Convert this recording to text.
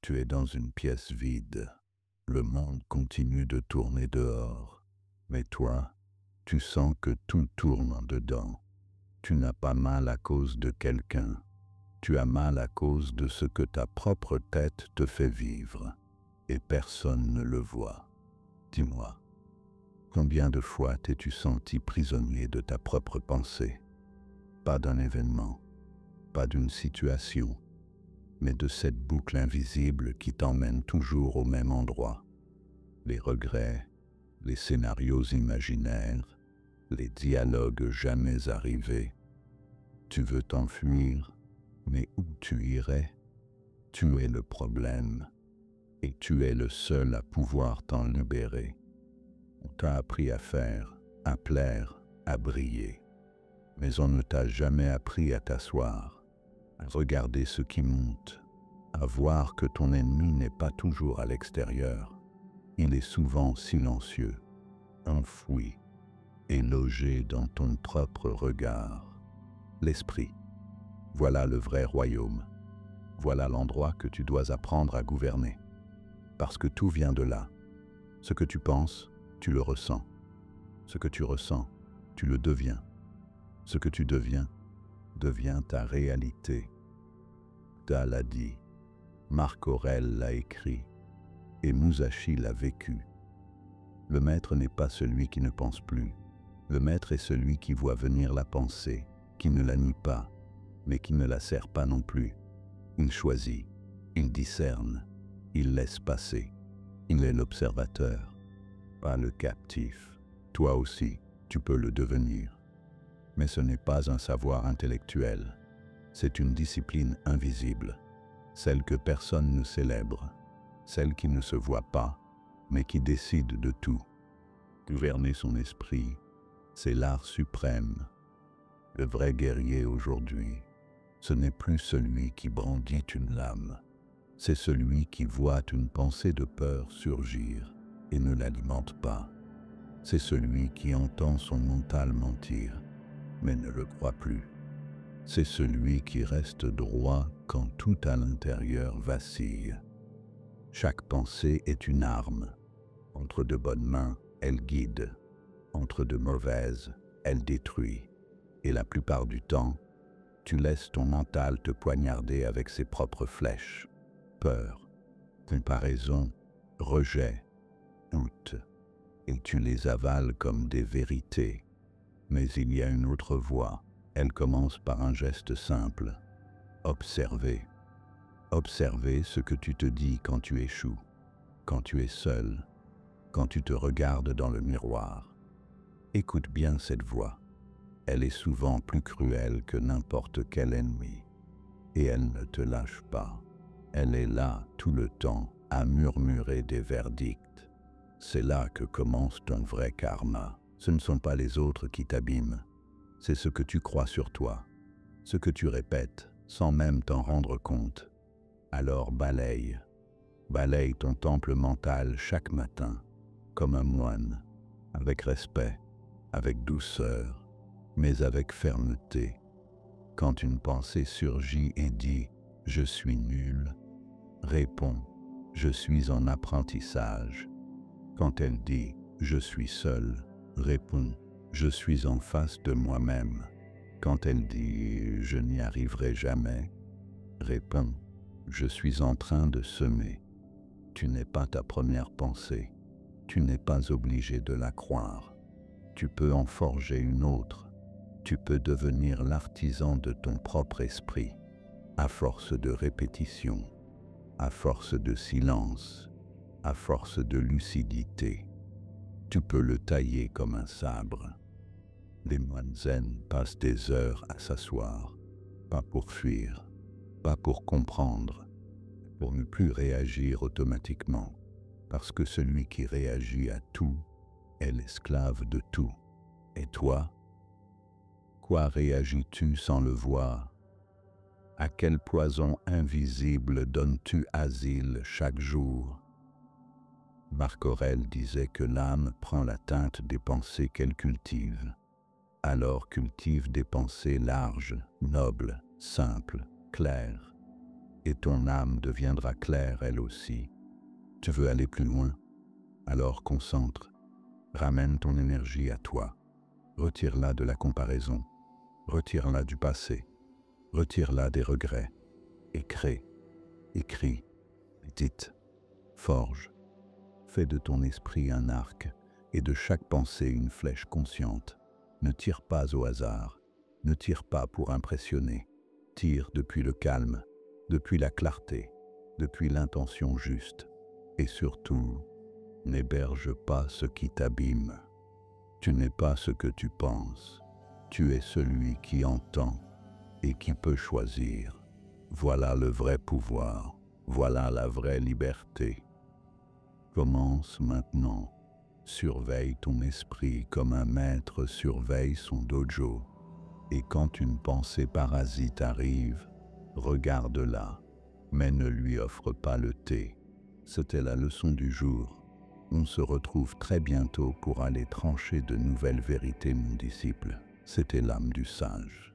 Tu es dans une pièce vide. Le monde continue de tourner dehors. Mais toi, tu sens que tout tourne en dedans. Tu n'as pas mal à cause de quelqu'un. Tu as mal à cause de ce que ta propre tête te fait vivre. Et personne ne le voit. Dis-moi, combien de fois t'es-tu senti prisonnier de ta propre pensée? Pas d'un événement, pas d'une situation, mais de cette boucle invisible qui t'emmène toujours au même endroit. Les regrets, les scénarios imaginaires, les dialogues jamais arrivés. Tu veux t'enfuir, mais où tu irais? Tu es le problème, et tu es le seul à pouvoir t'en libérer. On t'a appris à faire, à plaire, à briller. Mais on ne t'a jamais appris à t'asseoir, à regarder ce qui monte, à voir que ton ennemi n'est pas toujours à l'extérieur. Il est souvent silencieux, enfoui et logé dans ton propre regard. L'esprit, voilà le vrai royaume. Voilà l'endroit que tu dois apprendre à gouverner. Parce que tout vient de là. Ce que tu penses, tu le ressens. Ce que tu ressens, tu le deviens. Ce que tu deviens, devient ta réalité. Bouddha l'a dit, Marc Aurèle l'a écrit, et Musashi l'a vécu. Le maître n'est pas celui qui ne pense plus. Le maître est celui qui voit venir la pensée, qui ne la nie pas, mais qui ne la sert pas non plus. Il choisit, il discerne, il laisse passer. Il est l'observateur, pas le captif. Toi aussi, tu peux le devenir. Mais ce n'est pas un savoir intellectuel, c'est une discipline invisible, celle que personne ne célèbre, celle qui ne se voit pas, mais qui décide de tout. Gouverner son esprit, c'est l'art suprême. Le vrai guerrier aujourd'hui, ce n'est plus celui qui brandit une lame, c'est celui qui voit une pensée de peur surgir et ne l'alimente pas. C'est celui qui entend son mental mentir, mais ne le croit plus. C'est celui qui reste droit quand tout à l'intérieur vacille. Chaque pensée est une arme. Entre de bonnes mains, elle guide. Entre de mauvaises, elle détruit. Et la plupart du temps, tu laisses ton mental te poignarder avec ses propres flèches. Peur, comparaison, rejet, honte. Et tu les avales comme des vérités. Mais il y a une autre voie. Elle commence par un geste simple. Observer. Observer ce que tu te dis quand tu échoues, quand tu es seul, quand tu te regardes dans le miroir. Écoute bien cette voix. Elle est souvent plus cruelle que n'importe quel ennemi. Et elle ne te lâche pas. Elle est là tout le temps à murmurer des verdicts. C'est là que commence un vrai karma. Ce ne sont pas les autres qui t'abîment. C'est ce que tu crois sur toi, ce que tu répètes sans même t'en rendre compte. Alors balaye ton temple mental chaque matin, comme un moine, avec respect, avec douceur, mais avec fermeté. Quand une pensée surgit et dit « Je suis nul », réponds « Je suis en apprentissage ». Quand elle dit « Je suis seul », réponds « Je suis en face de moi-même ». Quand elle dit « Je n'y arriverai jamais », réponds « Je suis en train de semer ». Tu n'es pas ta première pensée. Tu n'es pas obligé de la croire. Tu peux en forger une autre. Tu peux devenir l'artisan de ton propre esprit, à force de répétition, à force de silence, à force de lucidité. Tu peux le tailler comme un sabre. Les moines zen passent des heures à s'asseoir, pas pour fuir, pas pour comprendre, pour ne plus réagir automatiquement, parce que celui qui réagit à tout est l'esclave de tout. Et toi, quoi réagis-tu sans le voir? À quel poison invisible donnes-tu asile chaque jour? Marc Aurèle disait que l'âme prend la teinte des pensées qu'elle cultive. Alors cultive des pensées larges, nobles, simples, claires. et ton âme deviendra claire elle aussi. Tu veux aller plus loin? Alors concentre, ramène ton énergie à toi, retire-la de la comparaison, retire-la du passé, retire-la des regrets, et crée, écris, médite, forge, fais de ton esprit un arc et de chaque pensée une flèche consciente. Ne tire pas au hasard, ne tire pas pour impressionner, tire depuis le calme, depuis la clarté, depuis l'intention juste, et surtout, n'héberge pas ce qui t'abîme. Tu n'es pas ce que tu penses, tu es celui qui entend et qui peut choisir. Voilà le vrai pouvoir, voilà la vraie liberté. Commence maintenant. Surveille ton esprit comme un maître surveille son dojo. Et quand une pensée parasite arrive, regarde-la, mais ne lui offre pas le thé. C'était la leçon du jour. On se retrouve très bientôt pour aller trancher de nouvelles vérités, mon disciple. C'était l'âme du sage.